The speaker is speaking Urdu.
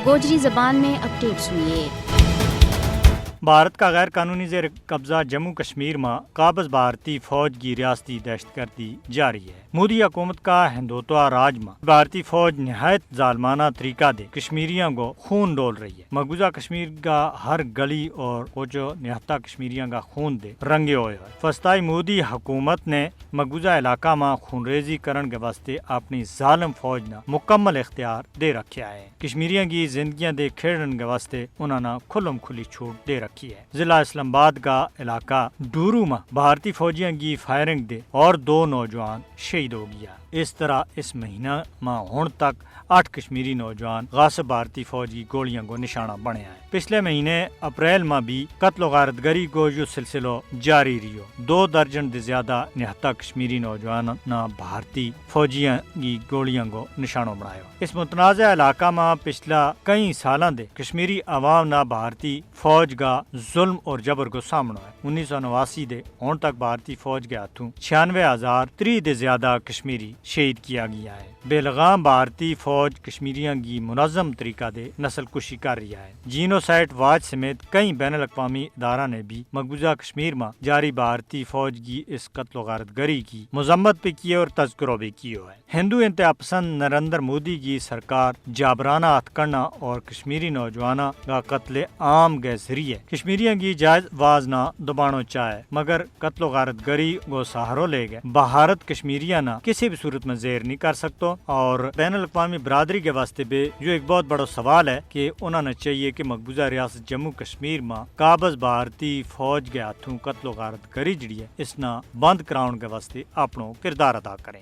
گوجری زبان میں اپڈیٹ سنیے۔ بھارت کا غیر قانونی زیر قبضہ جموں کشمیر میں قابض بھارتی فوج کی ریاستی دہشت گردی جاری ہے۔ مودی حکومت کا ہندوتوا راج میں بھارتی فوج نہایت ظالمانہ طریقہ دے کشمیریوں کو خون ڈول رہی ہے۔ مقبوضہ کشمیر کا ہر گلی اور کوچو نہتا کشمیریوں کا خون دے رنگے ہوئے ہے۔ فسطائی مودی حکومت نے مقبوضہ علاقہ میں خون ریزی کرن کے واسطے اپنی ظالم فوج نہ مکمل اختیار دے رکھا ہے۔ کشمیریوں کی زندگیاں دے کھیڑن کے واسطے انہوں نے کھلم کھلی چھوٹ دے رکھی ہے۔ ضلع اسلام آباد کا علاقہ ڈورو میں بھارتی فوجیوں کی فائرنگ دے اور 2 نوجوان شہید ہو گیا۔ اس طرح اس مہینہ میں ہون تک 8 کشمیری نوجوان غاصب بھارتی فوج کی گولیاں کو نشانہ بنے ہیں۔ پچھلے مہینے اپریل میں بھی قتل و غارت گری کو جو سلسلہ جاری رہیو۔ 2 درجن سے زیادہ نہتا کشمیری نوجوان نہ بھارتی فوجیاں کی گولیاں کو نشانہ بنایا۔ اس متنازع علاقہ میں پچھلا کئی سالاں دے کشمیری عوام نہ بھارتی فوج کا ظلم اور جبر کو سامنا ہے۔ 1989 دے ہون تک بھارتی فوج کے ہاتھوں 96,030 دے زیادہ کشمیری شہید کیا گیا ہے۔ بے لگام بھارتی فوج کشمیریوں کی منظم طریقہ دے نسل کشی کر رہی ہے۔ جینوسائٹ واچ سمیت کئی بین الاقوامی ادارہ نے بھی مقبوضہ کشمیر میں جاری بھارتی فوج کی اس قتل و غارت گری کی مذمت بھی کی اور تذکرہ بھی کیا ہے۔ ہندو انتہا پسند نریندر مودی کی سرکار جابرانہ ہتھ کرنا اور کشمیری نوجوانوں کا قتل عام کے ذریعے کشمیریوں کی جائز آواز نہ دبانا چاہے، مگر قتل و غارت گری کو سہارو لے گئے بھارت کشمیریوں نہ کسی بھی صورت میں زیر نہیں کر سکتا۔ اور بین الاقوامی برادری کے واسطے بھی جو ایک بہت بڑا سوال ہے کہ انہوں نے چاہیے کہ مقبوضہ ریاست جموں کشمیر میں قابض بھارتی فوج کے ہاتھوں قتل و غارت گری جڑی ہے اس نہ بند کراؤن کے واسطے اپنا کردار ادا کریں۔